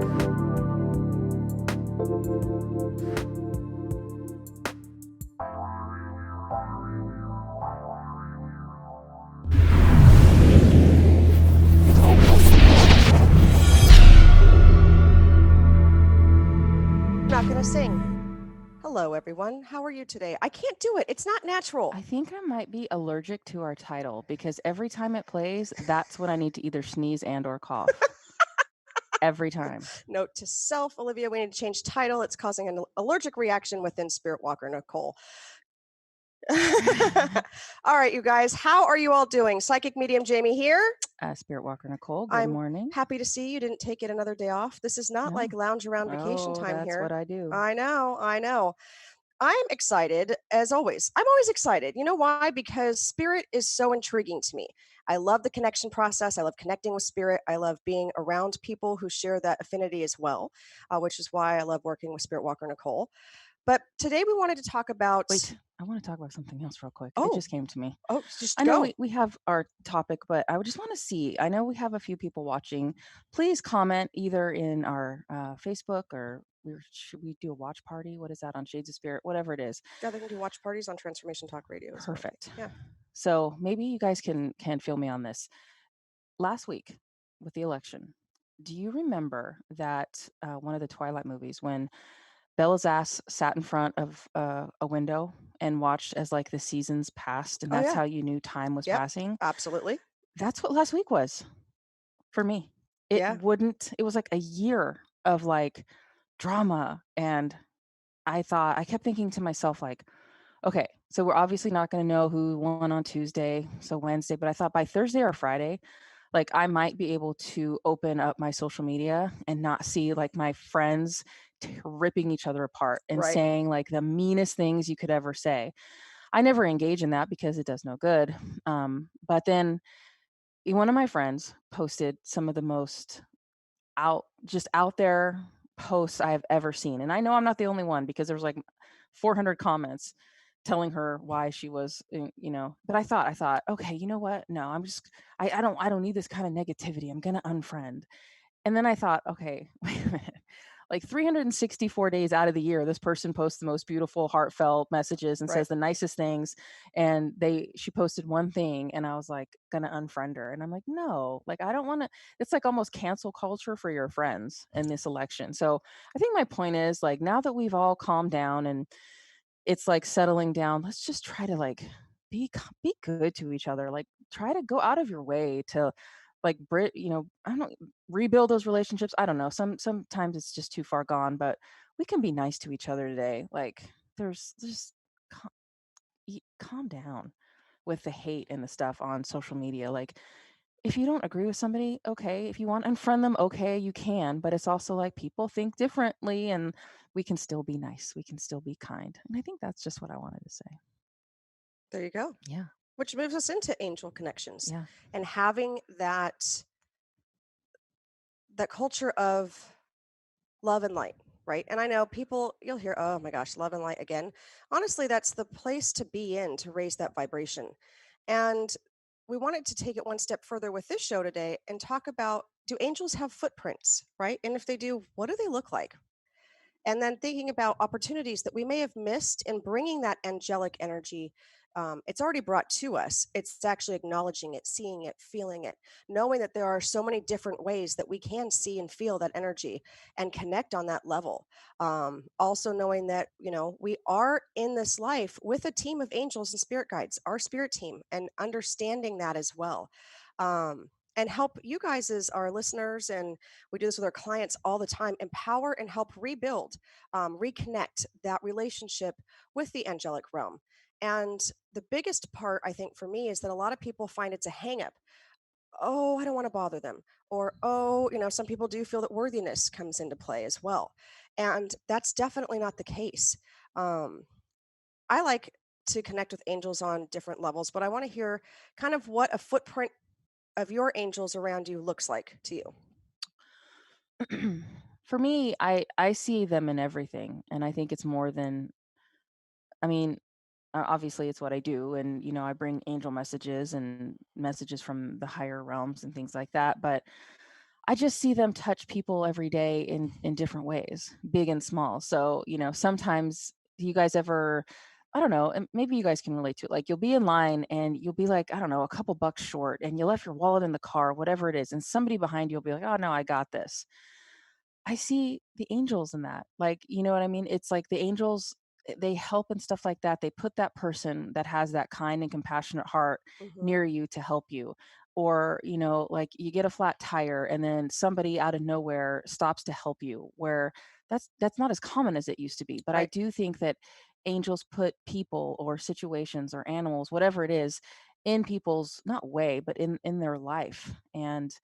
Not gonna sing. Hello, everyone. How are you today? I can't do it. It's not natural. I think I might be allergic to our title because every time it plays, that's when I need to either sneeze and or cough. Every time. Note to self, Olivia, we need to change title. It's causing an allergic reaction within Spiritwalker Nicole. All right, you guys, how are you all doing? Psychic medium Jaime here. Spiritwalker Nicole, good I'm morning. happy to see you didn't take it another day off. This is not No. like lounge around vacation time That's here. what I do. I know. I'm excited as always. I'm always excited. You know why? Because spirit is so intriguing to me. I love the connection process. I love connecting with spirit. I love being around people who share that affinity as well, which is why I love working with Spiritwalker Nicole. But today we wanted to talk about. Wait, I want to talk about something else real quick. Oh, It just came to me. just I know go. we have our topic, but I would just want to see. I know we have a few people watching. Please comment either in our Facebook or should we do a watch party? What is that on Shades of Spirit? Whatever it is. Yeah, they can do watch parties on Transformation Talk Radio as well. Perfect. Yeah. So maybe you guys can feel me on this. Last week with the election, do you remember that one of the Twilight movies when Bella's ass sat in front of a window and watched as like the seasons passed, and Oh, that's yeah. how you knew time was Yep. passing? Absolutely. That's what last week was for me. It Yeah. it was like a year of like drama. And I kept thinking to myself, like, okay, so we're obviously not going to know who won on Tuesday, so Wednesday, but I thought by Thursday or Friday, like I might be able to open up my social media and not see like my friends ripping each other apart and Right. saying like the meanest things you could ever say. I never engage in that because it does no good. But then one of my friends posted some of the most out there posts I've ever seen. And I know I'm not the only one because there was like 400 comments telling her why she was, but I thought, okay, you know what? No, I don't need this kind of negativity. I'm going to unfriend. And then I thought, okay, wait a minute. Like 364 days out of the year, this person posts the most beautiful, heartfelt messages and Right. says the nicest things. And she posted one thing, and I was like, gonna unfriend her. And I'm like, no, like I don't want to. It's like almost cancel culture for your friends in this election. So I think my point is like now that we've all calmed down and it's like settling down, let's just try to like be good to each other. Like try to go out of your way to like I don't know, rebuild those relationships. I don't know. Sometimes it's just too far gone, but we can be nice to each other today. Like there's just calm, calm down with the hate and the stuff on social media. Like if you don't agree with somebody, okay. If you want to unfriend them, okay, you can. But it's also like people think differently and we can still be nice. We can still be kind. And I think that's just what I wanted to say. There you go. Yeah. Which moves us into angel connections Yeah. and having that culture of love and light, right? And I know people, you'll hear, oh my gosh, love and light again. Honestly, that's the place to be in to raise that vibration. And we wanted to take it one step further with this show today and talk about, do angels have footprints, right? And if they do, what do they look like? And then thinking about opportunities that we may have missed in bringing that angelic energy. It's already brought to us. It's actually acknowledging it, seeing it, feeling it, knowing that there are so many different ways that we can see and feel that energy and connect on that level. Also knowing that, we are in this life with a team of angels and spirit guides, our spirit team, and understanding that as well. And help you guys as our listeners, and we do this with our clients all the time, empower and help rebuild, reconnect that relationship with the angelic realm. And the biggest part, I think, for me is that a lot of people find it's a hangup. Oh, I don't want to bother them. Or, oh, some people do feel that worthiness comes into play as well. And that's definitely not the case. Um, I like to connect with angels on different levels, but I want to hear kind of what a footprint of your angels around you looks like to you. For me, I see them in everything, and I think it's more than. I mean, obviously it's what I do, and I bring angel messages and messages from the higher realms and things like that. But I just see them touch people every day in different ways, big and small. So, sometimes do you guys ever, I don't know, and maybe you guys can relate to it. Like you'll be in line and you'll be like, I don't know, a couple bucks short and you left your wallet in the car, whatever it is, and somebody behind you will be like, "Oh no, I got this." I see the angels in that. Like, you know what I mean? It's like the angels, they help and stuff like that. They put that person that has that kind and compassionate heart Hmm. near you to help you. Or, like you get a flat tire and then somebody out of nowhere stops to help you, where that's not as common as it used to be. But I Right. do think that angels put people or situations or animals, whatever it is, in people's not way, but in their life. And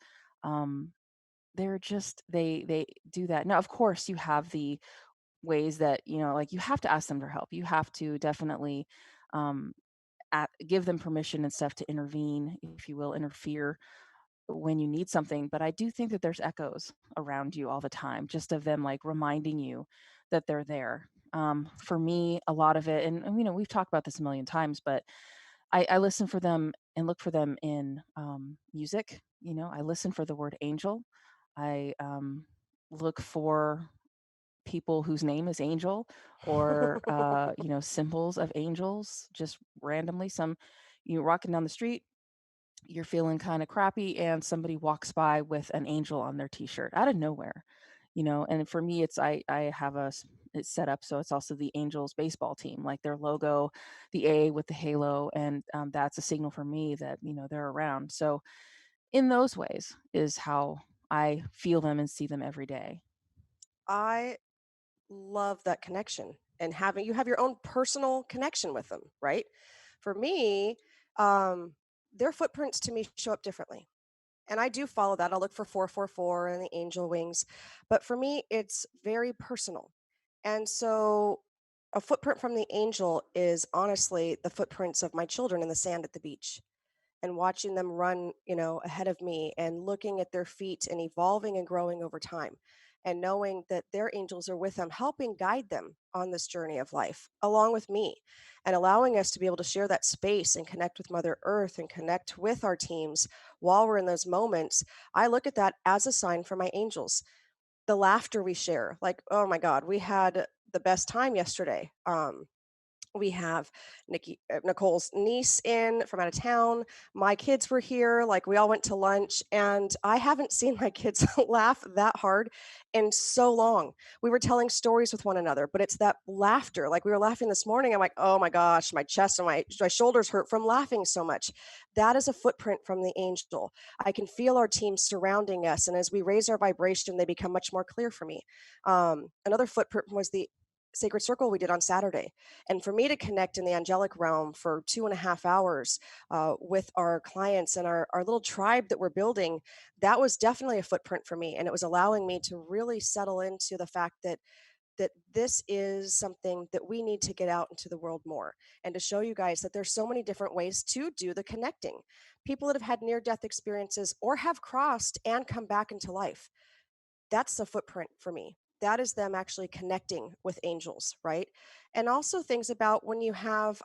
um they're just they do that. Now, of course, you have the ways that, like you have to ask them for help. You have to definitely um give them permission and stuff to intervene, if you will, interfere when you need something. But I do think that there's echoes around you all the time, just of them like reminding you that they're there. For me, a lot of it, and we've talked about this a million times, but I listen for them and look for them in music. I listen for the word angel. I look for people whose name is Angel, or symbols of angels, just randomly. Some you walking down the street, you're feeling kind of crappy, and somebody walks by with an angel on their t-shirt out of nowhere. And for me, I have it's set up so it's also the Angels baseball team, like their logo, the A with the halo, and that's a signal for me that they're around. So in those ways is how I feel them and see them every day. I love that connection and having you have your own personal connection with them, right? For me, um, their footprints to me show up differently. And I do follow that. I'll look for 444 and the angel wings. But for me, it's very personal. And so a footprint from the angel is honestly the footprints of my children in the sand at the beach and watching them run, ahead of me and looking at their feet and evolving and growing over time and knowing that their angels are with them, helping guide them on this journey of life along with me and allowing us to be able to share that space and connect with Mother Earth and connect with our teams while we're in those moments. I look at that as a sign for my angels. The laughter we share, like, oh my God, we had the best time yesterday. We have Nicole's niece in from out of town. My kids were here. Like we all went to lunch, and I haven't seen my kids laugh that hard in so long. We were telling stories with one another, but it's that laughter. Like we were laughing this morning. I'm like, oh my gosh, my chest and my shoulders hurt from laughing so much. That is a footprint from the angel. I can feel our team surrounding us, and as we raise our vibration, they become much more clear for me. Another footprint was the sacred circle we did on Saturday. And for me to connect in the angelic realm for 2.5 hours with our clients and our little tribe that we're building, that was definitely a footprint for me. And it was allowing me to really settle into the fact that this is something that we need to get out into the world more and to show you guys that there's so many different ways to do the connecting. People that have had near death experiences or have crossed and come back into life, that's a footprint for me. That is them actually connecting with angels, right? And also things about when you have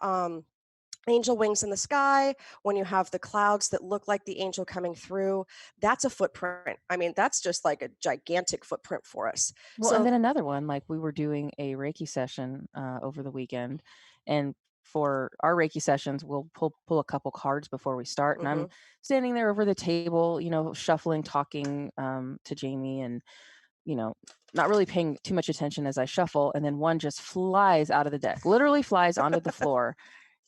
angel wings in the sky, when you have the clouds that look like the angel coming through, that's a footprint. I mean, that's just like a gigantic footprint for us. Well, and So, then another one, like we were doing a Reiki session over the weekend, and for our Reiki sessions, we'll pull a couple cards before we start, and I'm mhm. standing there over the table, shuffling, talking to Jamie, and you know, not really paying too much attention as I shuffle, and then one just flies out of the deck, literally flies onto the floor,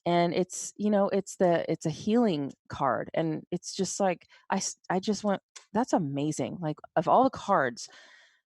and it's a healing card, and it's just like I just went, that's amazing. Like of all the cards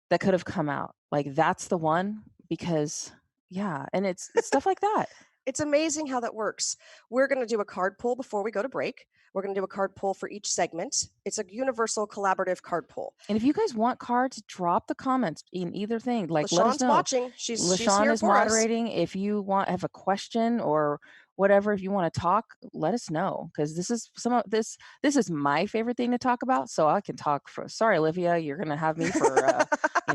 that could have come out. Like, that's the one because yeah, and it's stuff like that. It's amazing how that works. We're going to do a card pull before we go to break. We're going to do a card pull for each segment. It's a universal collaborative card pull. And if you guys want cards, drop the comments in either thing. Like, let us LaShawn's know. watching. She's LaShawn here is for us. moderating. If you have a question or whatever, if you want to talk, let us know because this is some of this is my favorite thing to talk about. So I can talk for. Sorry, Olivia, you're gonna have me for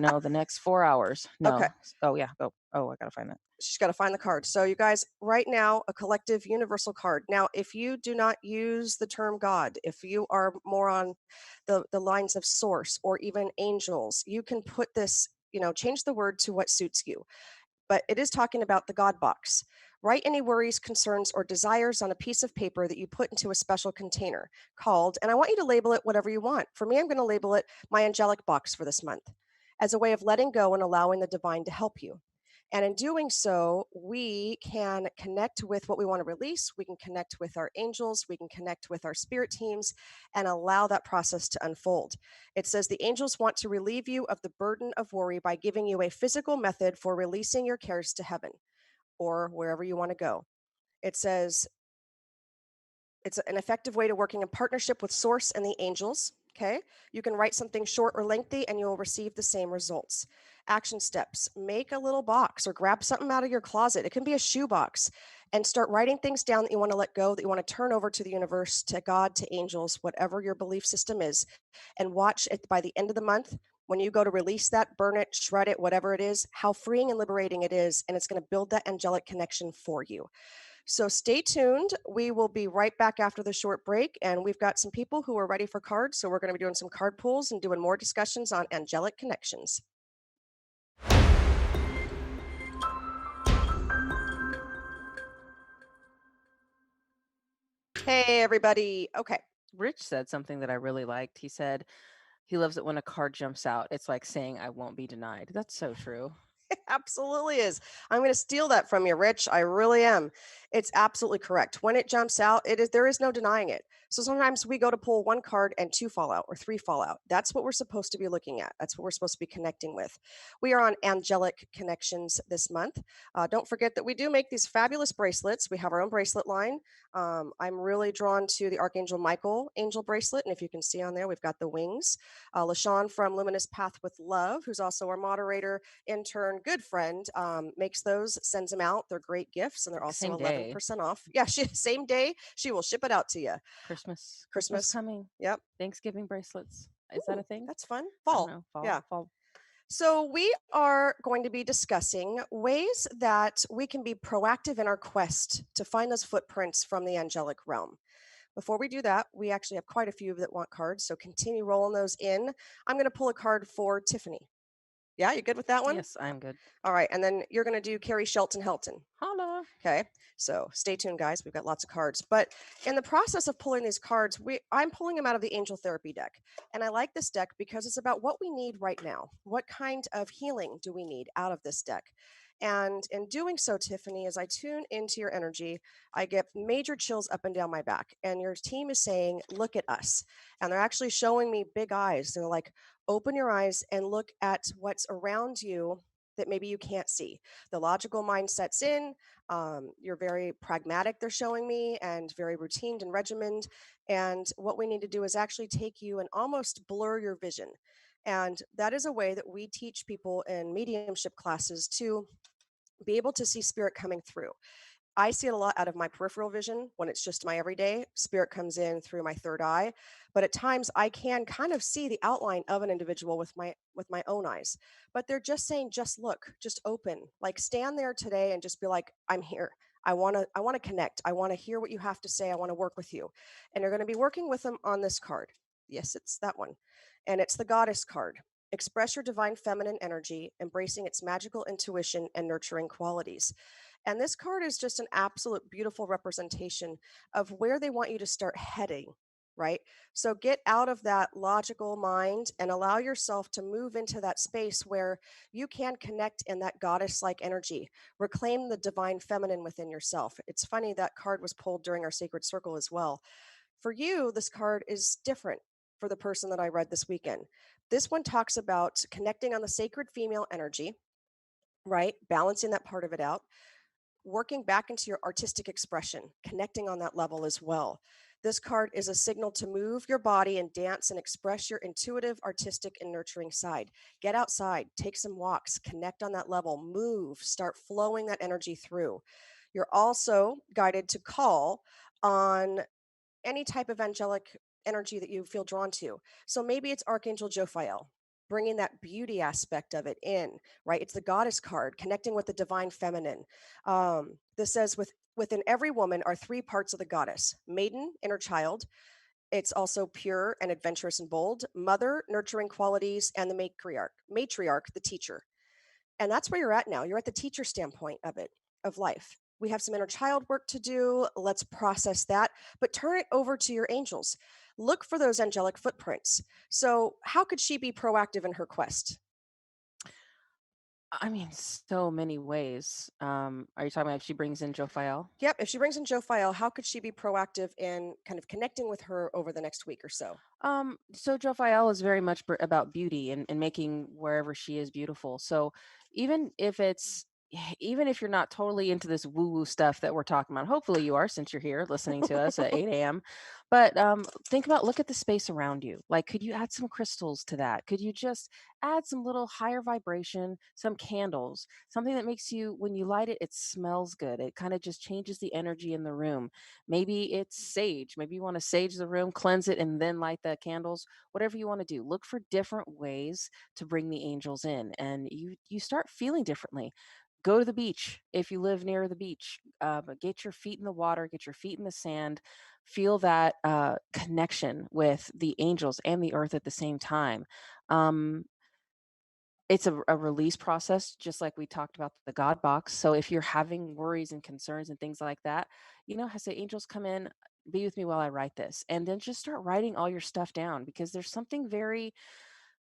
the next 4 hours. Okay. No. Oh, yeah. Go. Oh, I gotta find that. She's got to find the card. So, you guys, right now, a collective universal card. Now, if you do not use the term God, if you are more on the lines of source or even angels, you can put this, change the word to what suits you. But it is talking about the God box. Write any worries, concerns, or desires on a piece of paper that you put into a special container called, and I want you to label it whatever you want. For me, I'm going to label it my angelic box for this month as a way of letting go and allowing the divine to help you. And in doing so, we can connect with what we want to release. We can connect with our angels. We can connect with our spirit teams and allow that process to unfold. It says the angels want to relieve you of the burden of worry by giving you a physical method for releasing your cares to heaven or wherever you want to go. It says it's an effective way to working in partnership with Source and the angels. Okay. You can write something short or lengthy and you will receive the same results. Action steps: make a little box or grab something out of your closet. It can be a shoe box and start writing things down that you want to let go, that you want to turn over to the universe, to God, to angels, whatever your belief system is. And watch it by the end of the month. When you go to release that, burn it, shred it, whatever it is, how freeing and liberating it is. And it's going to build that angelic connection for you. So stay tuned. We will be right back after the short break, and we've got some people who are ready for cards. So we're going to be doing some card pulls and doing more discussions on angelic connections. Hey, everybody. Okay. Rich said something that I really liked. He said he loves it when a card jumps out. It's like saying, I won't be denied. That's so true. Absolutely is. I'm going to steal that from you, Rich. I really am. It's absolutely correct. When it jumps out, it is there is no denying it. So sometimes we go to pull one card and two fall out or three fall out. That's what we're supposed to be looking at. That's what we're supposed to be connecting with. We are on angelic connections this month. Don't forget that we do make these fabulous bracelets. We have our own bracelet line. I'm really drawn to the Archangel Michael angel bracelet, and if you can see on there, we've got the wings. LaShawn from Luminous Path with Love, who's also our moderator, intern, good friend, makes those, sends them out. They're great gifts, and they're Like also same day. 11% off. Yeah, same day she will ship it out to you. Christmas Christmas. coming. Yep. Thanksgiving bracelets. Is that a Ooh, thing? that's fun. I don't Fall. know. Fall. Yeah. Fall. So, we are going to be discussing ways that we can be proactive in our quest to find those footprints from the angelic realm. Before we do that, we actually have quite a few that want cards. So, continue rolling those in. I'm going to pull a card for Tiffany. Yeah, you good with that one? Yes, I'm good. All right. And then you're going to do Carrie Shelton Helton. Holla. Okay. So stay tuned, guys. We've got lots of cards. But in the process of pulling these cards, I'm pulling them out of the Angel Therapy deck. And I like this deck because it's about what we need right now. What kind of healing do we need out of this deck? And in doing so, Tiffany, as I tune into your energy, I get major chills up and down my back. And your team is saying, look at us. And they're actually showing me big eyes. They're like, open your eyes and look at what's around you that maybe you can't see. The logical mind sets in. You're very pragmatic, they're showing me, and very routined and regimented. And what we need to do is actually take you and almost blur your vision. And that is a way that we teach people in mediumship classes to be able to see spirit coming through. I see it a lot out of my peripheral vision when it's just my everyday. Spirit comes in through my third eye, but at times I can kind of see the outline of an individual with my own eyes. But they're just saying, just look, just open. Like stand there today and just be like, I'm here. I want to connect. I want to hear what you have to say. I want to work with you. And you're going to be working with them on this card. Yes, it's that one. And it's the goddess card. Express your divine feminine energy, embracing its magical intuition and nurturing qualities. And this card is just an absolute beautiful representation of where they want you to start heading, right? So get out of that logical mind and allow yourself to move into that space where you can connect in that goddess like energy. Reclaim the divine feminine within yourself. It's funny that card was pulled during our sacred circle as well. For you, this card is different for the person that I read this weekend. This one talks about connecting on the sacred female energy, right? Balancing that part of it out, working back into your artistic expression, connecting on that level as well. This card is a signal to move your body and dance and express your intuitive, artistic, and nurturing side. Get outside, take some walks, connect on that level, move, start flowing that energy through. You're also guided to call on any type of angelic energy that you feel drawn to. So maybe it's Archangel Jophiel. bringing that beauty aspect of it in, right? It's the goddess card, connecting with the divine feminine. This says, within every woman are three parts of the goddess: maiden, inner child. It's also pure and adventurous and bold, mother, nurturing qualities, and the matriarch, the teacher. And that's where you're at now. You're at the teacher standpoint of it, of life. We have some inner child work to do. Let's process that, but turn it over to your angels. Look for those angelic footprints. So, how could she be proactive in her quest? I mean, so many ways. Are you talking about if she brings in Jophiel? Yep, if she brings in Jophiel, how could she be proactive in kind of connecting with her over the next week or so? So Jophiel is very much about beauty and making wherever she is beautiful. So even if it's even if you're not totally into this woo-woo stuff that we're talking about, hopefully you are since you're here listening to us at 8 a.m. But think about look at the space around you. Like, could you add some crystals to that? Could you just add some little higher vibration, some candles, something that makes you when you light it, it smells good. It kind of just changes the energy in the room. Maybe it's sage. Maybe you want to sage the room, cleanse it, and then light the candles. Whatever you want to do. Look for different ways to bring the angels in, and you start feeling differently. Go to the beach if you live near the beach. But get your feet in the water, get your feet in the sand. Feel that connection with the angels and the earth at the same time. Um, it's a release process, just like we talked about the God box. So if you're having worries and concerns and things like that, I say, angels come in, be with me while I write this. And then just start writing all your stuff down because there's something very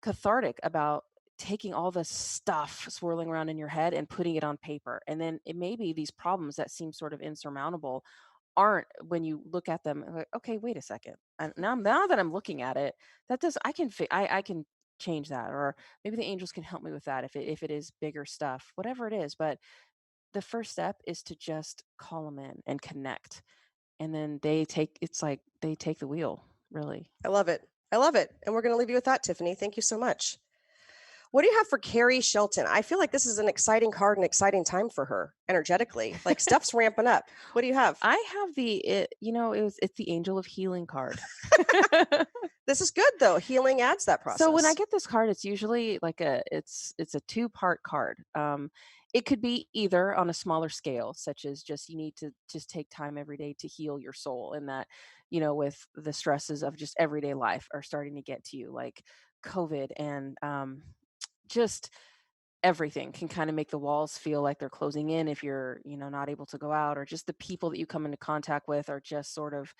cathartic about taking all the stuff swirling around in your head and putting it on paper. And then it may be these problems that seem sort of insurmountable aren't when you look at them like, okay, wait a second. And now that I'm looking at it, that does I can change that, or maybe the angels can help me with that if it is bigger stuff, whatever it is. But the first step is to just call them in and connect. And then it's like they take the wheel, really. I love it. I love it. And we're going to leave you with that, Tiffany. Thank you so much. What do you have for Carrie Shelton? I feel like this is an exciting card, an exciting time for her energetically. Like stuff's ramping up. What do you have? I have it's the angel of healing card. This is good though. Healing adds that So when I process. get this card, it's usually like it's a two-part card. It could be either on a smaller scale, such as just you need to just take time every day to heal your soul, and that with the stresses of just everyday life are starting to get to you, like COVID and just everything can kind of make the walls feel like they're closing in if you're not able to go out, or just the people that you come into contact with are just sort of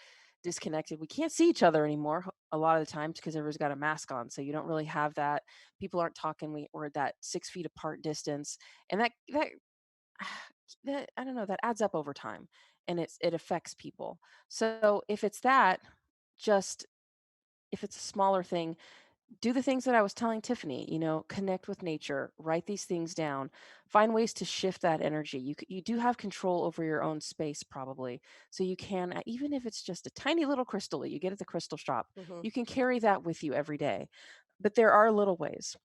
disconnected. We can't see each other anymore a lot of the times because everyone's got a mask on, so you don't really have that. People aren't talking. We're at that 6 feet apart distance, and that I don't know, that adds up over time, and it affects people. So if it's that, just if it's a smaller thing, do the things that I was telling Tiffany, connect with nature, write these things down, find ways to shift that energy. You do have control over your own space probably. So you can, even if it's just a tiny little crystal that you get at the crystal shop, Hmm. you can carry that with you every day. But there are little ways.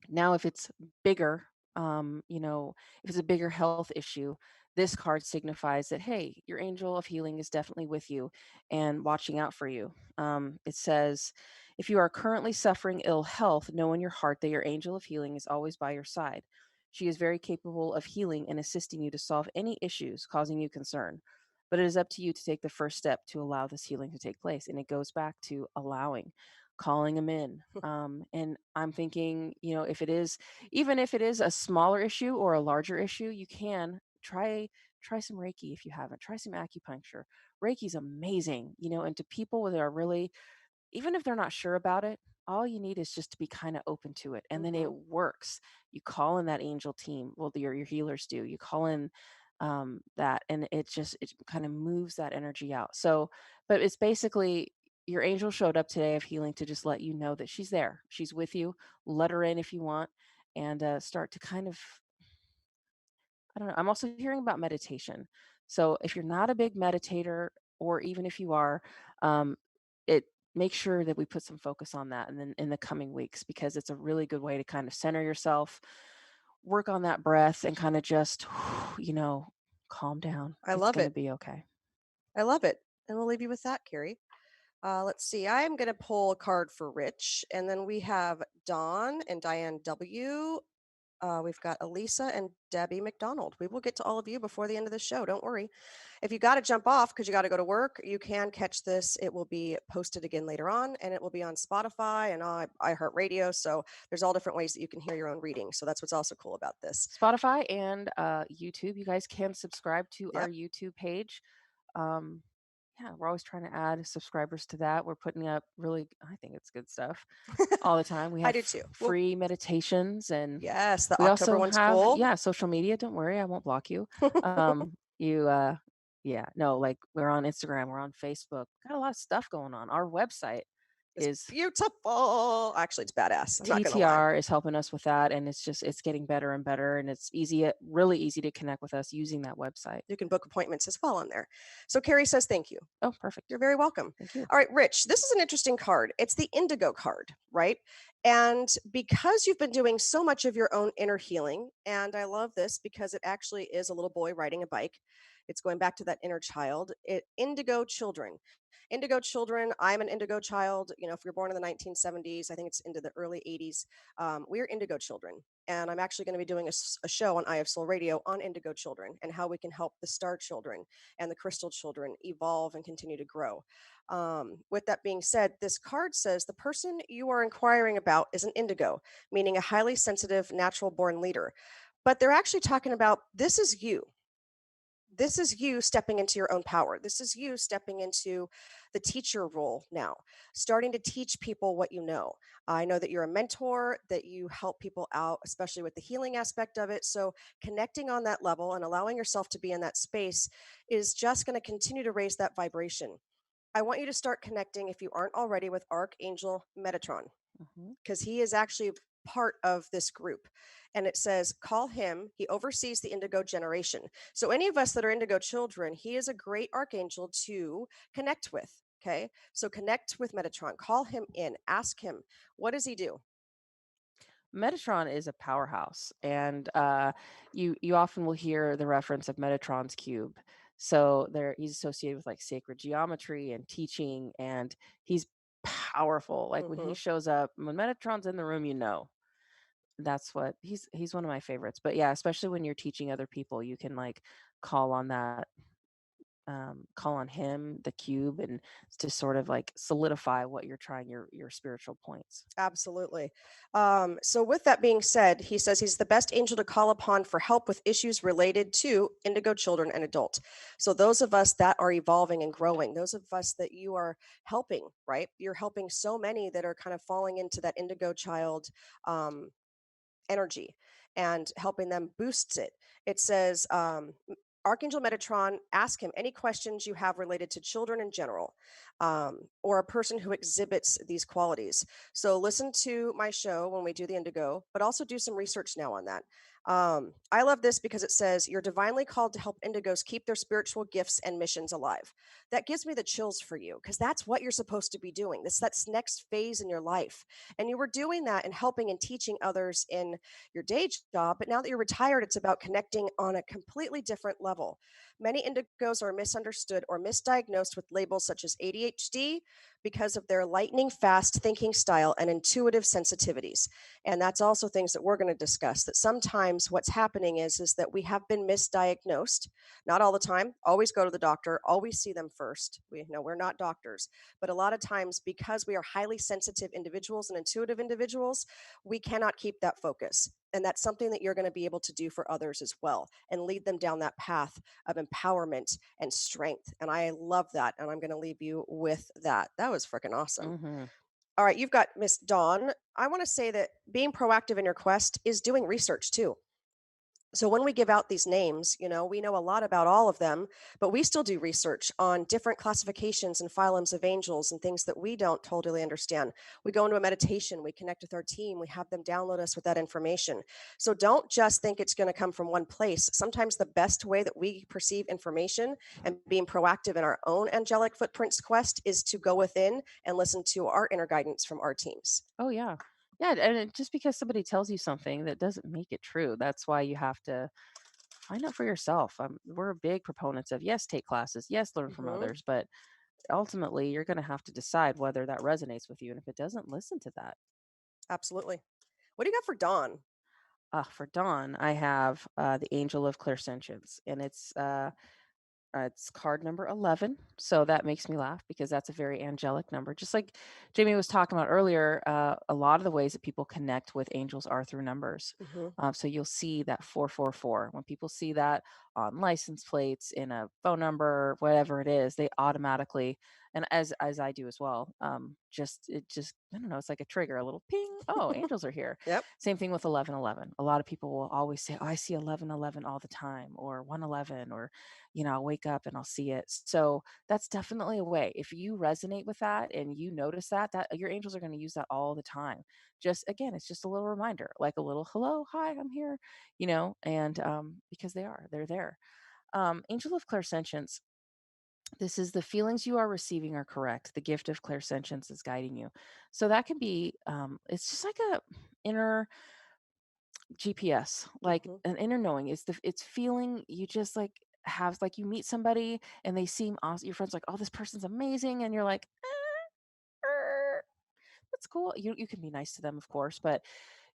Now, if it's bigger, if it's a bigger health issue, this card signifies that, hey, your angel of healing is definitely with you and watching out for you. It says, if you are currently suffering ill health, know in your heart that your angel of healing is always by your side. She is very capable of healing and assisting you to solve any issues causing you concern. But it is up to you to take the first step to allow this healing to take place. And it goes back to allowing, calling them in. And I'm thinking, if it is, even if it is a smaller issue or a larger issue, you can try some Reiki if you haven't. Try some acupuncture. Reiki's amazing, and to people that are really, even if they're not sure about it, all you need is just to be kind of open to it, and then Hmm. it works. You call in that angel team. Well, your healers do. You call in that, and it kind of moves that energy out. So, but it's basically your angel showed up today of healing to just let you know that she's there. She's with you. Let her in if you want, and start to kind of, I don't know. I'm also hearing about meditation. So if you're not a big meditator, or even if you are, um, it make sure that we put some focus on that, and then in the coming weeks, because it's a really good way to kind of center yourself, work on that breath, and kind of just, calm down. I It's love going to it. be okay. I love it. And we'll leave you with that, Carrie. Let's see. I'm going to pull a card for Rich. And then we have Dawn and Diane W. We've got Elisa and Debbie McDonald. We will get to all of you before the end of the show. Don't worry. If you got to jump off because you got to go to work, you can catch this. It will be posted again later on, and it will be on Spotify and iHeartRadio. So there's all different ways that you can hear your own reading. So that's what's also cool about this. Spotify and YouTube. You guys can subscribe to our Yep. YouTube page. Um, yeah, we're always trying to add subscribers to that. We're putting up really, I think it's good stuff all the time. We I have do too. Well, free meditations, and yes, the we October also one's have, cool. yeah, social media. Don't worry, I won't block you. You, yeah, no, like we're on Instagram, we're on Facebook. Got a lot of stuff going on. Our website It's is beautiful. Actually, it's badass. I'm not going to lie. TTR is helping us with that, and it's getting better and better, and it's easy, really easy to connect with us using that website. You can book appointments as well on there. So Carrie says thank you. Oh, perfect. You're very welcome. Thank you. All right, Rich, this is an interesting card. It's the Indigo card, right? And because you've been doing so much of your own inner healing, and I love this because it actually is a little boy riding a bike. It's going back to that inner child. Indigo children. Indigo children. I'm an indigo child. You know, if you're born in the 1970s, I think it's into the early 80s. We're indigo children. And I'm actually going to be doing a show on Eye of Soul Radio on indigo children and how we can help the star children and the crystal children evolve and continue to grow. With that being said, this card says the person you are inquiring about is an indigo, meaning a highly sensitive, natural born leader. But they're actually talking about this is you. This is you stepping into your own power. This is you stepping into the teacher role now, starting to teach people what you know. I know that you're a mentor, that you help people out, especially with the healing aspect of it. So, connecting on that level and allowing yourself to be in that space is just going to continue to raise that vibration. I want you to start connecting, if you aren't already, with Archangel Metatron Hmm. because he is actually part of this group. And it says, call him. He oversees the indigo generation. So, any of us that are indigo children, he is a great archangel to connect with. Okay. So, connect with Metatron, call him in, ask him, what does he do? Metatron is a powerhouse, and you often will hear the reference of Metatron's cube. So there, he's associated with like sacred geometry and teaching, and he's powerful. Like when he Hmm. shows up, when Metatron's in the room, you know that's what he's one of my favorites. But yeah, especially when you're teaching other people, you can like call on that, call on him, the cube, and to sort of like solidify what you're trying, your spiritual points. Absolutely. So, with that being said, he says he's the best angel to call upon for help with issues related to indigo children and adults. So, those of us that are evolving and growing, those of us that you are helping, right? You're helping so many that are kind of falling into that indigo child um, energy and helping them boosts it. It says, Archangel Metatron, ask him any questions you have related to children in general, or a person who exhibits these qualities. So listen to my show when we do the indigo, but also do some research now on that. I love this because it says you're divinely called to help indigos keep their spiritual gifts and missions alive. That gives me the chills for you because that's what you're supposed to be doing. That's next phase in your life, and you were doing that and helping and teaching others in your day job, but now that you're retired, it's about connecting on a completely different level. Many indigos are misunderstood or misdiagnosed with labels such as ADHD because of their lightning fast thinking style and intuitive sensitivities. And that's also things that we're going to discuss, that sometimes what's happening is that we have been misdiagnosed. Not all the time. Always go to the doctor, always see them first. We know we're not doctors, but a lot of times because we are highly sensitive individuals and intuitive individuals, we cannot keep that focus. And that's something that you're going to be able to do for others as well and lead them down that path of empowerment and strength. And I love that. And I'm going to leave you with that. That was freaking awesome. Hmm. All right, you've got Miss Dawn. I want to say that being proactive in your quest is doing research too. So when we give out these names, we know a lot about all of them, but we still do research on different classifications and phylums of angels and things that we don't totally understand. We go into a meditation, we connect with our team, we have them download us with that information. So don't just think it's going to come from one place. Sometimes the best way that we perceive information and being proactive in our own angelic footprints quest is to go within and listen to our inner guidance from our teams. Oh, yeah. Yeah, and just because somebody tells you something, that doesn't make it true. That's why you have to find out for yourself. We're big proponents of, yes, take classes, yes, learn from Mhm. others, but ultimately you're going to have to decide whether that resonates with you. And if it doesn't, listen to that. Absolutely. What do you got for Dawn? For Dawn, I have the Angel of Clairsentience, and it's card number 11. So that makes me laugh because that's a very angelic number. Just like Jamie was talking about earlier, a lot of the ways that people connect with angels are through numbers. Hmm. So you'll see that 444. When people see that on license plates, in a phone number, whatever it is, they automatically, and as I do as well, just I don't know, it's like a trigger, a little ping. Oh, angels are here. Yep. Same thing with 1111. A lot of people will always say, "Oh, I see 1111 all the time," or 111, or I'll wake up and I'll see it. So that's definitely a way. If you resonate with that and you notice that your angels are going to use that all the time. Just again, it's just a little reminder, like a little hello, hi, I'm here, and because they're there. Angel of clairsentience. This is the feelings you are receiving are correct. The gift of clairsentience is guiding you. So that can be, it's just like a inner GPS, like Hmm. an inner knowing. It's feeling you just like have like you meet somebody and they seem awesome. Your friend's like, oh, this person's amazing, and you're like, "Er, that's cool." You can be nice to them, of course, but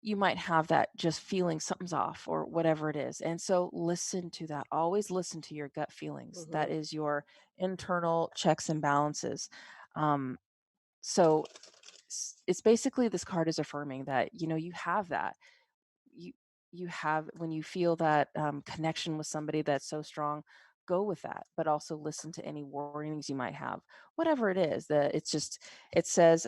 you might have that just feeling something's off or whatever it is. And so listen to that. Always listen to your gut feelings. Hmm. That is your internal checks and balances. Um, so it's basically this card is affirming that you have that you you have when you feel that connection with somebody that's so strong, go with that, but also listen to any warnings you might have, whatever it is. That it's just it says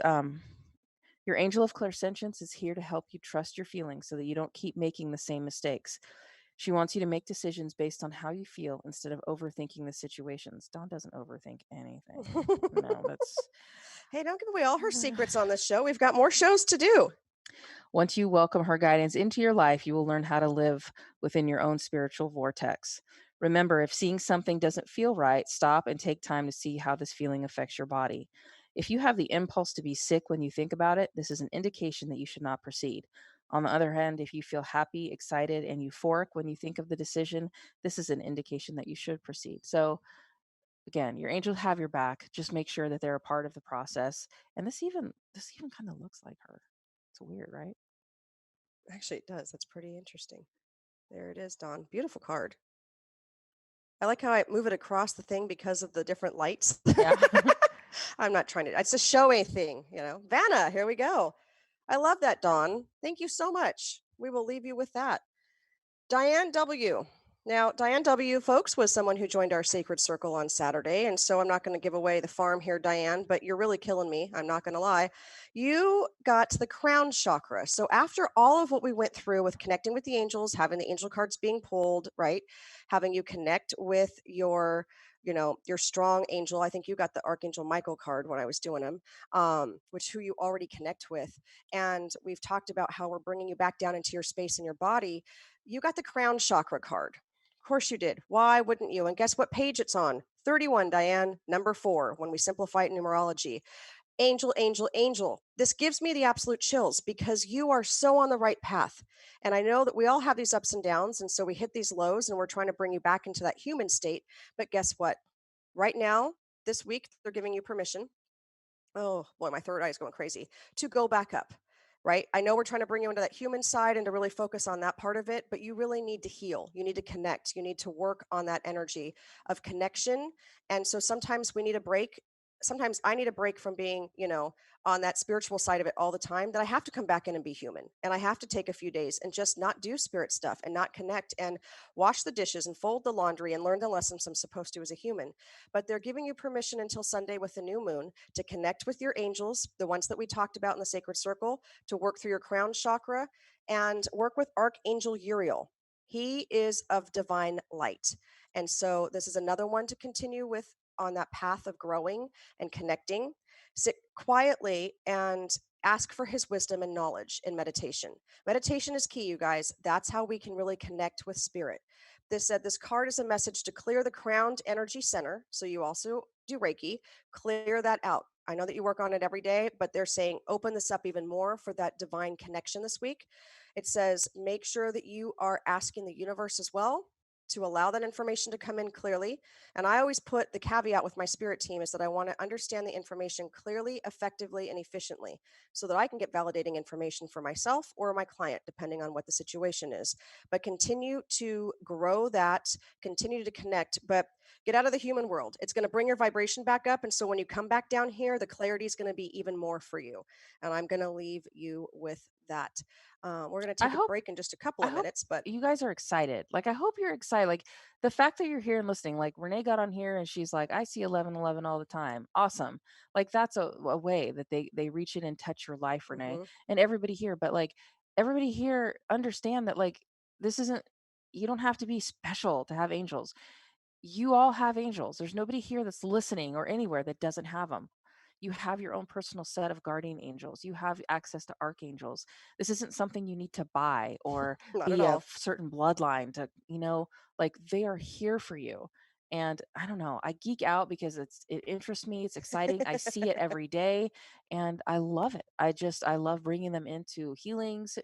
your angel of clairsentience is here to help you trust your feelings so that you don't keep making the same mistakes. She wants you to make decisions based on how you feel instead of overthinking the situations. Dawn doesn't overthink anything. No, that's Hey, don't give away all her secrets on this show. We've got more shows to do. Once you welcome her guidance into your life, you will learn how to live within your own spiritual vortex. Remember, if seeing something doesn't feel right, stop and take time to see how this feeling affects your body. If you have the impulse to be sick when you think about it, this is an indication that you should not proceed. On the other hand, if you feel happy, excited, and euphoric when you think of the decision, this is an indication that you should proceed. So, again, your angels have your back. Just make sure that they're a part of the process. And this even kind of looks like her. It's weird, right? Actually, it does. That's pretty interesting. There it is, Dawn. Beautiful card. I like how I move it across the thing because of the different lights. Yeah. I'm not trying to, it's a showy thing, you know. Vanna, here we go. I love that, Dawn. Thank you so much. We will leave you with that. Diane W. Now, Diane W., folks, was someone who joined our sacred circle on Saturday. And so I'm not going to give away the farm here, Diane, but you're really killing me. I'm not going to lie. You got the crown chakra. So after all of what we went through with connecting with the angels, having the angel cards being pulled, right? Having you connect with your strong angel. I think you got the Archangel Michael card when I was doing them, which who you already connect with. And we've talked about how we're bringing you back down into your space and your body. You got the crown chakra card. Of course you did. Why wouldn't you? And guess what page it's on? 31, Diane, number 4, when we simplify it in numerology. Angel, angel, angel. This gives me the absolute chills because you are so on the right path. And I know that we all have these ups and downs. And so we hit these lows and we're trying to bring you back into that human state. But guess what? Right now, this week, they're giving you permission. Oh boy, my third eye is going crazy. To go back up, right? I know we're trying to bring you into that human side and to really focus on that part of it, but you really need to heal. You need to connect. You need to work on that energy of connection. And so sometimes we need a break. Sometimes I need a break from being, on that spiritual side of it all the time, that I have to come back in and be human. And I have to take a few days and just not do spirit stuff and not connect and wash the dishes and fold the laundry and learn the lessons I'm supposed to as a human. But they're giving you permission until Sunday with the new moon to connect with your angels, the ones that we talked about in the sacred circle, to work through your crown chakra and work with Archangel Uriel. He is of divine light. And so this is another one to continue with on that path of growing and connecting. Sit quietly and ask for his wisdom and knowledge in meditation. Meditation is key, you guys. That's how we can really connect with spirit. This said this card is a message to clear the crowned energy center. So you also do Reiki, clear that out. I know that you work on it every day, but they're saying open this up even more for that divine connection this week. It says make sure that you are asking the universe as well to allow that information to come in clearly. And I always put the caveat with my spirit team is that I want to understand the information clearly, effectively, and efficiently so that I can get validating information for myself or my client, depending on what the situation is. But continue to grow that, continue to connect, but get out of the human world. It's going to bring your vibration back up. And so when you come back down here, the clarity is going to be even more for you. And I'm going to leave you with that. We're going to I take a hope break in just a couple I of hope minutes, but you guys are excited. Like, I hope you're excited. Like, the fact that you're here and listening, like, Renee got on here and she's like, I see 1111 all the time. Awesome. Like, that's a way that they reach in and touch your life, Renee, mhm, and everybody here. But, like, everybody here understand that, like, this isn't, you don't have to be special to have angels. You all have angels. There's nobody here that's listening or anywhere that doesn't have them. You have your own personal set of guardian angels. You have access to archangels. This isn't something you need to buy or not at be a all. certain bloodline to, like, they are here for you. And I don't know, I geek out because it interests me. It's exciting. I see it every day and I love it. I love bringing them into healings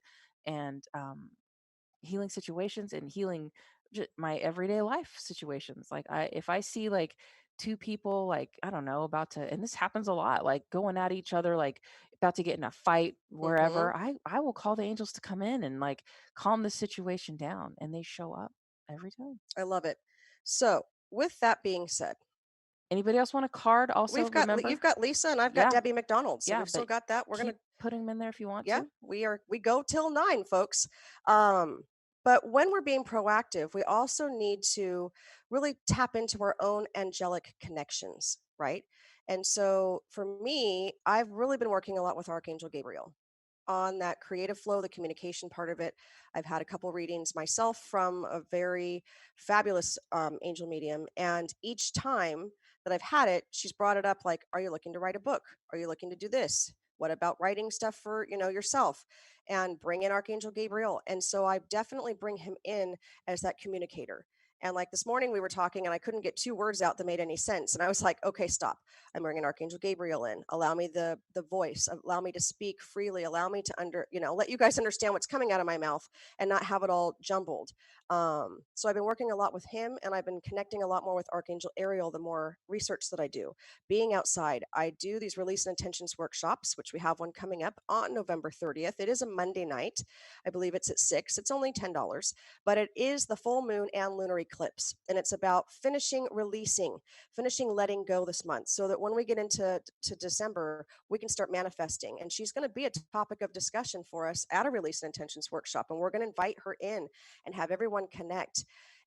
and healing situations and healing my everyday life situations. Like, if I see like two people, like, I don't know, about to, and this happens a lot, like going at each other, like about to get in a fight Mhm. wherever, I will call the angels to come in and like calm the situation down, and they show up every time. I love it. So, with that being said, Anybody else want a card also, you've remember? got Lisa and I've got Yeah, Debbie McDonald, so yeah, we've still but got that. We're keep gonna putting them in there if you want yeah, to. we go till 9, folks. Um, but when we're being proactive, we also need to really tap into our own angelic connections, right? And so for me, I've really been working a lot with Archangel Gabriel on that creative flow, the communication part of it. I've had a couple readings myself from a very fabulous angel medium. And each time that I've had it, she's brought it up like, are you looking to write a book? Are you looking to do this? What about writing stuff for, yourself? And bring in Archangel Gabriel. And so I definitely bring him in as that communicator. And like this morning, we were talking, and I couldn't get two words out that made any sense. And I was like, okay, stop. I'm bringing Archangel Gabriel in. Allow me the voice. Allow me to speak freely. Allow me to let you guys understand what's coming out of my mouth and not have it all jumbled. So I've been working a lot with him, and I've been connecting a lot more with Archangel Ariel. The more research that I do, being outside, I do these release and intentions workshops, which we have one coming up on November 30th. It is a Monday night. I believe it's at 6. It's only $10, but it is the full moon and lunar eclipse, and it's about finishing letting go this month so that when we get into to December, we can start manifesting. And she's going to be a topic of discussion for us at a release and intentions workshop. And we're going to invite her in and have everyone connect.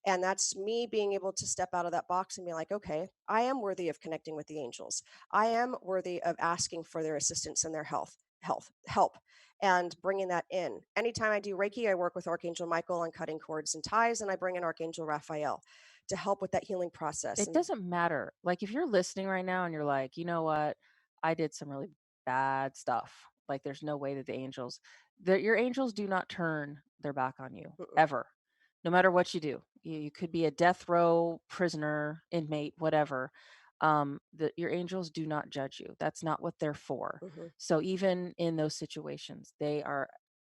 And that's me being able to step out of that box and be like, okay, I am worthy of connecting with the angels. I am worthy of asking for their assistance and their help, and bringing that in. Anytime I do Reiki, I work with Archangel Michael on cutting cords and ties, and I bring in Archangel Raphael to help with that healing process. It And doesn't matter. Like, if you're listening right now and you're like, "You know what? I did some really bad stuff." Like, there's no way that your angels do not turn their back on you mm-mm, ever. No matter what you do. You could be a death row prisoner, inmate, whatever. Your angels do not judge you. That's not what they're for. mm-hmm. So even in those situations,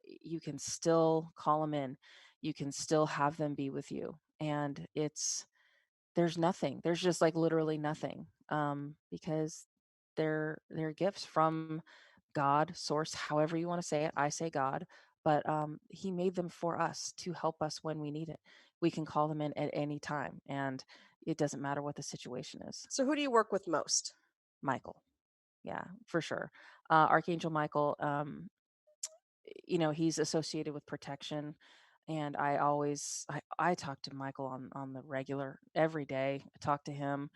you can still call them in. You can still have them be with you. And there's nothing. There's just, like, literally nothing, because they're gifts from God, source, however you wanna say it. I say God, but, he made them for us to help us when we need it. We can call them in at any time, and it doesn't matter what the situation is. So who do you work with most? Michael, yeah, for sure. Archangel Michael, he's associated with protection, and I talk to Michael on the regular every day. I talk to him,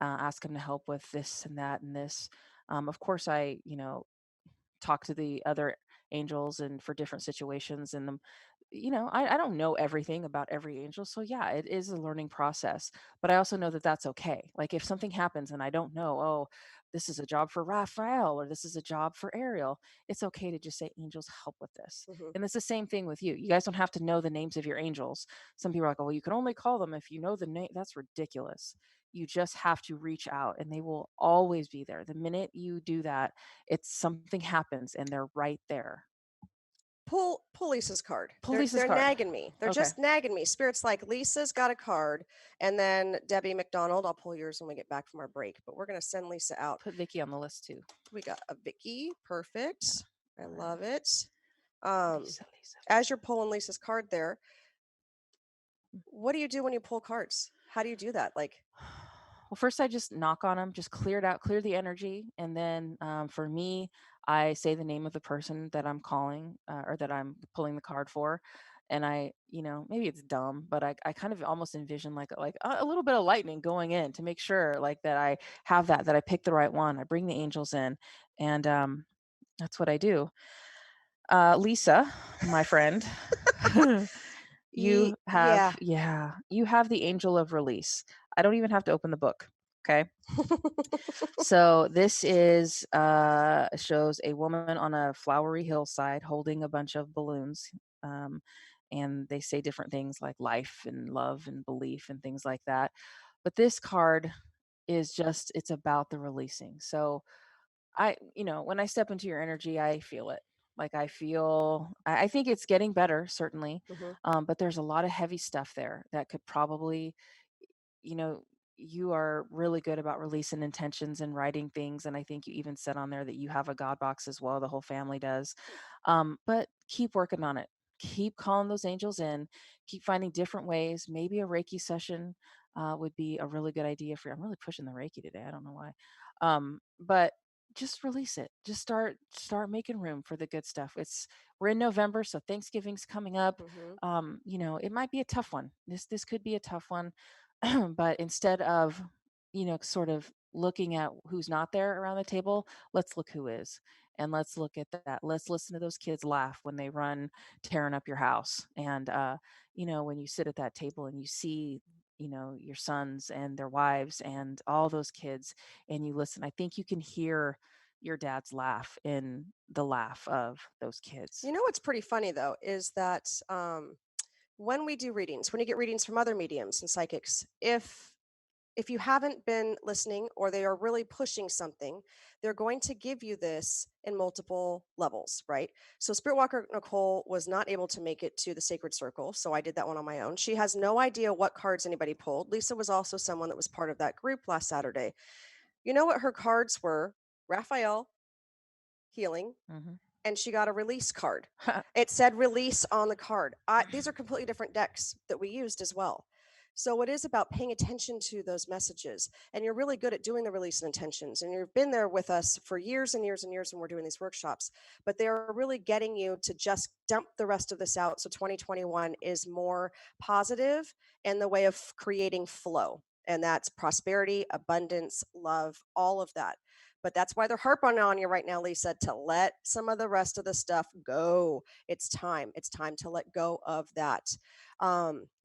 ask him to help with this and that and this. Of course, I talk to the other angels and for different situations, and I don't know everything about every angel, so yeah, it is a learning process, but I also know that that's okay. Like, if something happens and I don't know, oh, this is a job for Raphael or this is a job for Ariel, it's okay to just say, angels, help with this. Hmm. And it's the same thing with you. You guys don't have to know the names of your angels. Some people are like, oh, well, you can only call them if you know the name. That's ridiculous. You just have to reach out and they will always be there. The minute you do that, it's something happens and they're right there. pull Lisa's card. Police's They're card. nagging me. They're Okay. just nagging me. Spirit's like, Lisa's got a card, and then Debbie McDonald. I'll pull yours when we get back from our break. But we're gonna send Lisa out. Put Vicky on the list too. We got a Vicky. Yeah. Perfect. I And then love it. Um, Lisa, Lisa, as Lisa. you're pulling Lisa's card there, what do you do when you pull cards? How do you do that? Like, Well, first I just knock on them, just clear it out, clear the energy, and then for me, I say the name of the person that I'm calling or that I'm pulling the card for, and maybe it's dumb, but I kind of almost envision like a little bit of lightning going in to make sure like that I have that I pick the right one. I bring the angels in, and that's what I do. Lisa, my friend, yeah. you have the angel of release. I don't even have to open the book. Okay. So this is shows a woman on a flowery hillside holding a bunch of balloons. Um, and they say different things like life and love and belief and things like that. But this card is just it's about the releasing. So when I step into your energy, I feel it. Like I think it's getting better, certainly. hmm But there's a lot of heavy stuff there that could probably, you know, you are really good about releasing intentions and writing things. And I think you even said on there that you have a God box as well. The whole family does. But keep working on it. Keep calling those angels in. Keep finding different ways. Maybe a Reiki session would be a really good idea for you. I'm really pushing the Reiki today. I don't know why. But just release it. Just start making room for the good stuff. We're in November, so Thanksgiving's coming up. hmm It might be a tough one. This could be a tough one. But instead of sort of looking at who's not there around the table, let's look who is, and let's look at that. Let's listen to those kids laugh when they run tearing up your house, and when you sit at that table and you see your sons and their wives and all those kids, and you listen, I think you can hear your dad's laugh in the laugh of those kids. You know what's pretty funny though is that when we do readings, when you get readings from other mediums and psychics, if you haven't been listening or they are really pushing something, they're going to give you this in multiple levels, right? So Spiritwalker Nicole was not able to make it to the sacred circle, so I did that one on my own. She has no idea what cards anybody pulled. Lisa was also someone that was part of that group last Saturday. You know what her cards were? Raphael, healing, Hmm. and she got a release card. It said release on the card. These are completely different decks that we used as well. So it is about paying attention to those messages. And you're really good at doing the release and intentions. And you've been there with us for years and years and years when we're doing these workshops. But they're really getting you to just dump the rest of this out. So 2021 is more positive in the way of creating flow. And that's prosperity, abundance, love, all of that. But that's why they're harping on you right now, Lisa, to let some of the rest of the stuff go. It's time. It's time to let go of that.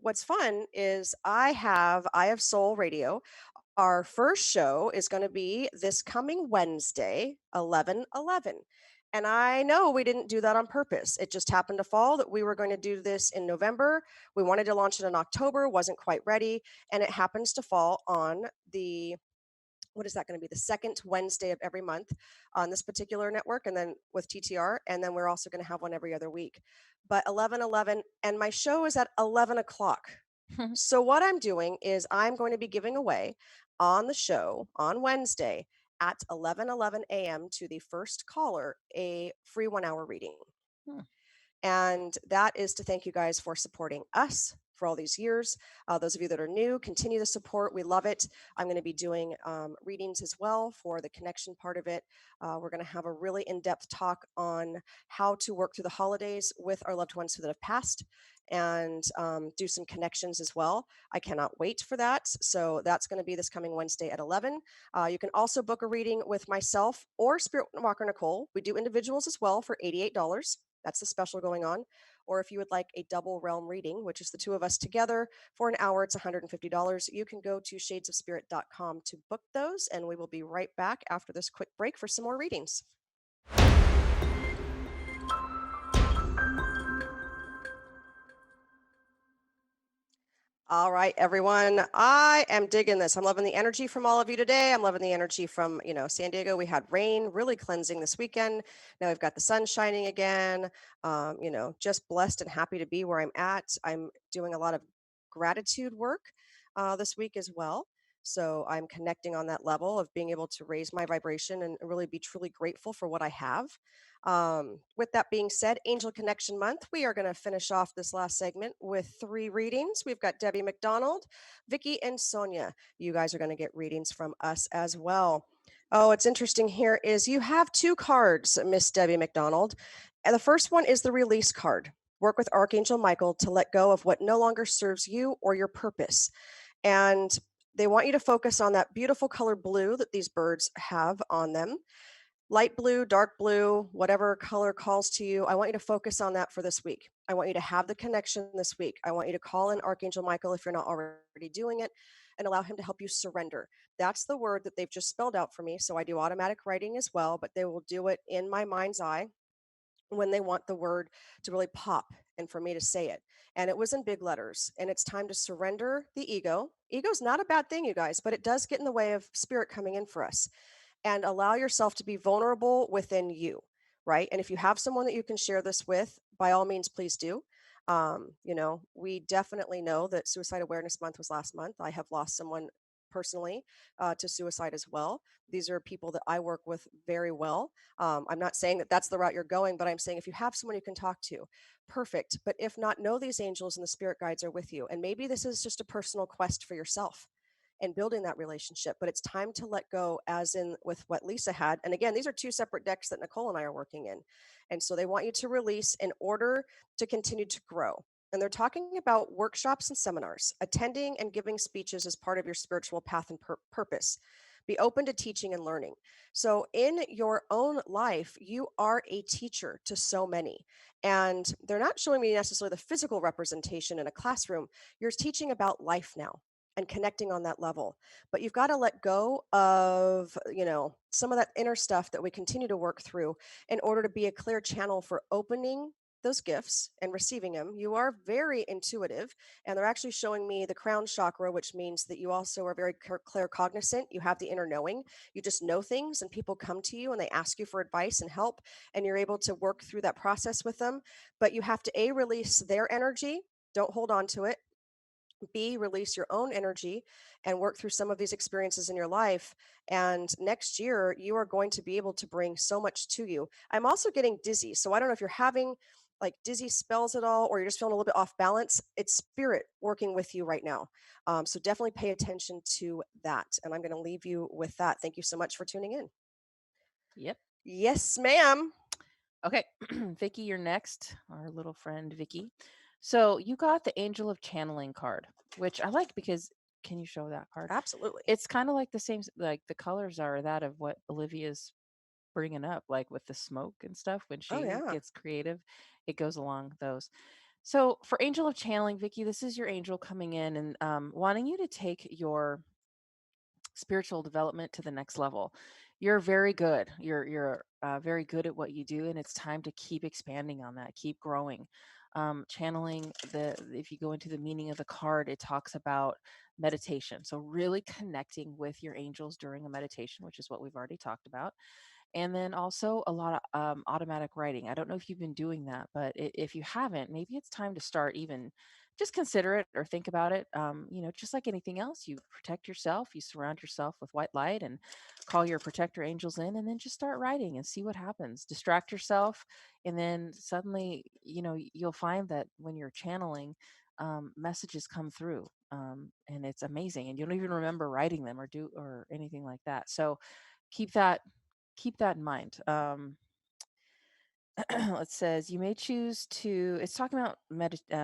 What's fun is I have Soul Radio. Our first show is going to be this coming Wednesday, 11/11. And I know we didn't do that on purpose. It just happened to fall that we were going to do this in November. We wanted to launch it in October, wasn't quite ready. And it happens to fall on the what is that going to be, the second Wednesday of every month on this particular network, and then with TTR, and then we're also going to have one every other week. But 11/11, and my show is at 11 o'clock. So what I'm doing is I'm going to be giving away on the show on Wednesday at 11:11 a.m. to the first caller a free 1 hour reading. Hmm. And that is to thank you guys for supporting us for all these years. Those of you that are new, continue the support. We love it. I'm going to be doing readings as well for the connection part of it. We're going to have a really in depth talk on how to work through the holidays with our loved ones that have passed and do some connections as well. I cannot wait for that. So that's going to be this coming Wednesday at 11. You can also book a reading with myself or Spirit Walker Nicole. We do individuals as well for $88. That's the special going on. Or if you would like a double realm reading, which is the two of us together for an hour, it's $150. You can go to shadesofspirit.com to book those, and we will be right back after this quick break for some more readings. All right, everyone. I am digging this. I'm loving the energy from all of you today. I'm loving the energy from, San Diego. We had rain, really cleansing this weekend. Now we've got the sun shining again. Just blessed and happy to be where I'm at. I'm doing a lot of gratitude work this week as well. So I'm connecting on that level of being able to raise my vibration and really be truly grateful for what I have. With that being said, Angel Connection Month, we are going to finish off this last segment with three readings. We've got Debbie McDonald, Vicky, and Sonia. You guys are going to get readings from us as well. Oh, what's interesting here is you have two cards, Miss Debbie McDonald. And the first one is the release card. Work with Archangel Michael to let go of what no longer serves you or your purpose. And they want you to focus on that beautiful color blue that these birds have on them. Light blue, dark blue, whatever color calls to you. I want you to focus on that for this week. I want you to have the connection this week. I want you to call in Archangel Michael if you're not already doing it and allow him to help you surrender. That's the word that they've just spelled out for me. So I do automatic writing as well, but they will do it in my mind's eye when they want the word to really pop and for me to say it. And it was in big letters. And it's time to surrender the ego. Ego's not a bad thing, you guys, but it does get in the way of spirit coming in for us, and allow yourself to be vulnerable within you, right? And if you have someone that you can share this with, by all means, please do. We definitely know that Suicide Awareness Month was last month. I have lost someone personally to suicide as well. These are people that I work with very well. I'm not saying that that's the route you're going, but I'm saying if you have someone you can talk to, perfect. But if not, know these angels and the spirit guides are with you. And maybe this is just a personal quest for yourself and building that relationship. But it's time to let go, as in with what Lisa had. And again, these are two separate decks that Nicole and I are working in. And so they want you to release in order to continue to grow. And they're talking about workshops and seminars, attending and giving speeches as part of your spiritual path and purpose. Be open to teaching and learning. So, in your own life, you are a teacher to so many. And they're not showing me necessarily the physical representation in a classroom. You're teaching about life now and connecting on that level. But you've got to let go of, some of that inner stuff that we continue to work through in order to be a clear channel for opening those gifts and receiving them. You are very intuitive, and they're actually showing me the crown chakra, which means that you also are very claircognizant. You have the inner knowing. You just know things, and people come to you and they ask you for advice and help, and you're able to work through that process with them. But you have to A, release their energy. Don't hold on to it. B, release your own energy and work through some of these experiences in your life. And next year, you are going to be able to bring so much to you. I'm also getting dizzy. So I don't know if you're having like dizzy spells at all, or you're just feeling a little bit off balance. It's spirit working with you right now. So definitely pay attention to that. And I'm going to leave you with that. Thank you so much for tuning in. Yep. Yes, ma'am. Okay, Vicky, you're next. Our little friend Vicky. So you got the Angel of Channeling card, which I like because can you show that card? Absolutely. It's kind of like the same, like the colors are that of what Olivia's bringing up, like with the smoke and stuff. When Oh, she yeah. gets creative, it goes along those. So for Angel of Channeling, Vicky, this is your angel coming in and wanting you to take your spiritual development to the next level. You're very good. You're very good at what you do, and it's time to keep expanding on that. Keep growing. Channeling the if you go into the meaning of the card, it talks about meditation. So really connecting with your angels during a meditation, which is what we've already talked about, and then also a lot of automatic writing. I don't know if you've been doing that, but if you haven't, maybe it's time to start even just consider it or think about it. Just like anything else, you protect yourself, you surround yourself with white light and call your protector angels in, and then just start writing and see what happens. Distract yourself, and then suddenly, you'll find that when you're channeling, messages come through. And it's amazing, and you don't even remember writing them or anything like that. So keep that keep that in mind. It says you may choose to. It's talking about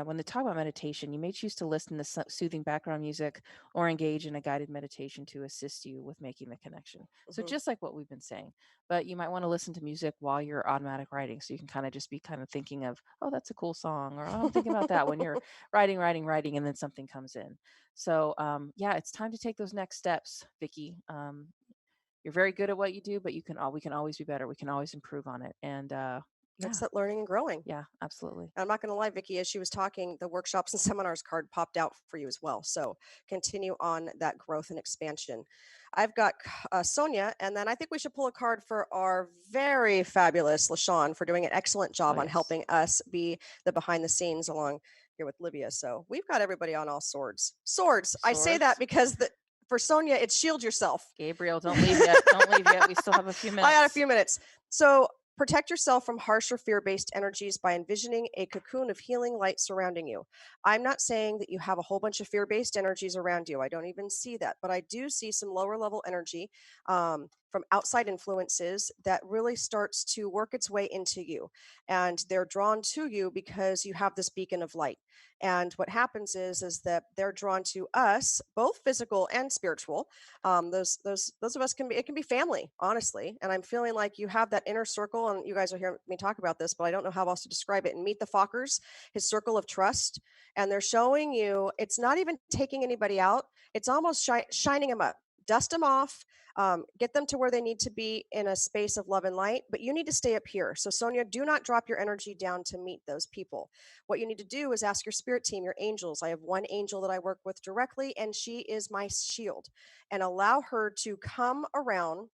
when they talk about meditation. You may choose to listen to soothing background music or engage in a guided meditation to assist you with making the connection. So Hmm. just like what we've been saying, but you might want to listen to music while you're automatic writing, so you can kind of just be kind of thinking of, oh, that's a cool song, or oh, I'm thinking about that when you're writing, and then something comes in. So yeah, it's time to take those next steps, Vicky. You're very good at what you do, but we can always be better. We can always improve on it. And It's Yeah. that learning and growing. Yeah, absolutely. I'm not going to lie, Vicky, as she was talking, the workshops and seminars card popped out for you as well. So continue on that growth and expansion. I've got Sonia, and then I think we should pull a card for our very fabulous LaShawn for doing an excellent Oh, job on yes. helping us be the behind the scenes along here with Livia. So we've got everybody on all swords. Swords. I say that Swords. because for Sonia, it's shield yourself. Gabriel, don't leave yet. Don't leave yet. We still have a few I got a minutes. few minutes. So protect yourself from harsh or fear based energies by envisioning a cocoon of healing light surrounding you. I'm not saying that you have a whole bunch of fear based energies around you. I don't even see that, but I do see some lower level energy from outside influences that really starts to work its way into you. And they're drawn to you because you have this beacon of light. And what happens is that they're drawn to us, both physical and spiritual. Those of us can be, it can be family, honestly. And I'm feeling like you have that inner circle, and you guys will hear me talk about this, but I don't know how else to describe it. And Meet the Fockers, his circle of trust, and they're showing you it's not even taking anybody out, it's almost shining them up. Dust them off, get them to where they need to be in a space of love and light, but you need to stay up here. So, Sonia, do not drop your energy down to meet those people. What you need to do is ask your spirit team, your angels. I have one angel that I work with directly, and she is my shield, and allow her to come around,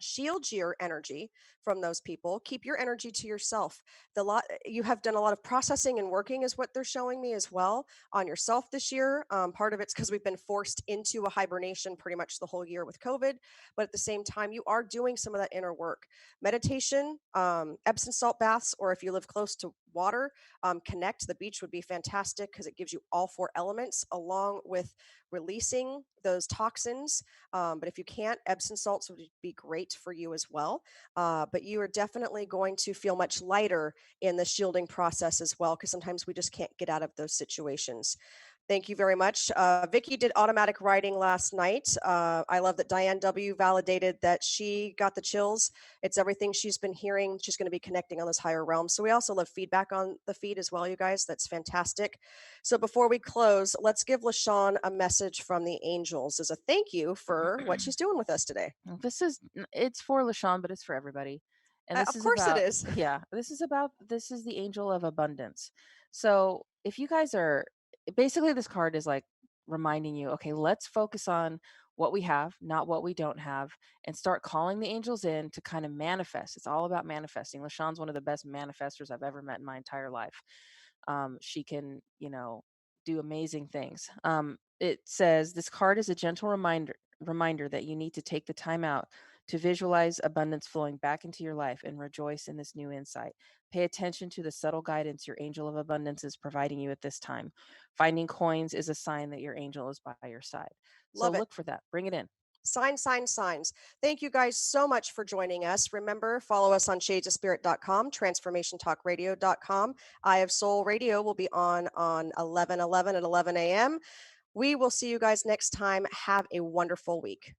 shield your energy from those people, keep your energy to yourself. You have done a lot of processing and working is what they're showing me as well on yourself this year. Part of it's because we've been forced into a hibernation pretty much the whole year with COVID, but at the same time you are doing some of that inner work. Meditation, Epsom salt baths, or if you live close to water, connect. The beach would be fantastic because it gives you all four elements along with releasing those toxins. But if you can't, Epsom salts would be great for you as well. But you are definitely going to feel much lighter in the shielding process as well, because sometimes we just can't get out of those situations. Thank you very much. Vicky did automatic writing last night. I love that Diane W. validated that she got the chills. It's everything she's been hearing. She's going to be connecting on those higher realms. So we also love feedback on the feed as well, you guys. That's fantastic. So before we close, let's give LaShawn a message from the angels as a thank you for what she's doing with us today. It's for LaShawn, but it's for everybody. And this Of is course it about, is. yeah, this is the angel of abundance. So if you guys are, basically, this card is like reminding you, okay, let's focus on what we have, not what we don't have, and start calling the angels in to kind of manifest. It's all about manifesting. LaShawn's one of the best manifestors I've ever met in my entire life. She can, do amazing things. It says this card is a gentle reminder that you need to take the time out to visualize abundance flowing back into your life and rejoice in this new insight. Pay attention to the subtle guidance your angel of abundance is providing you at this time. Finding coins is a sign that your angel is by your side. So Love it. look for that. Bring it in. Signs. Thank you guys so much for joining us. Remember, follow us on shadesofspirit.com, transformationtalkradio.com. Eye of Soul Radio will be on 11/11 at 11 a.m. We will see you guys next time. Have a wonderful week.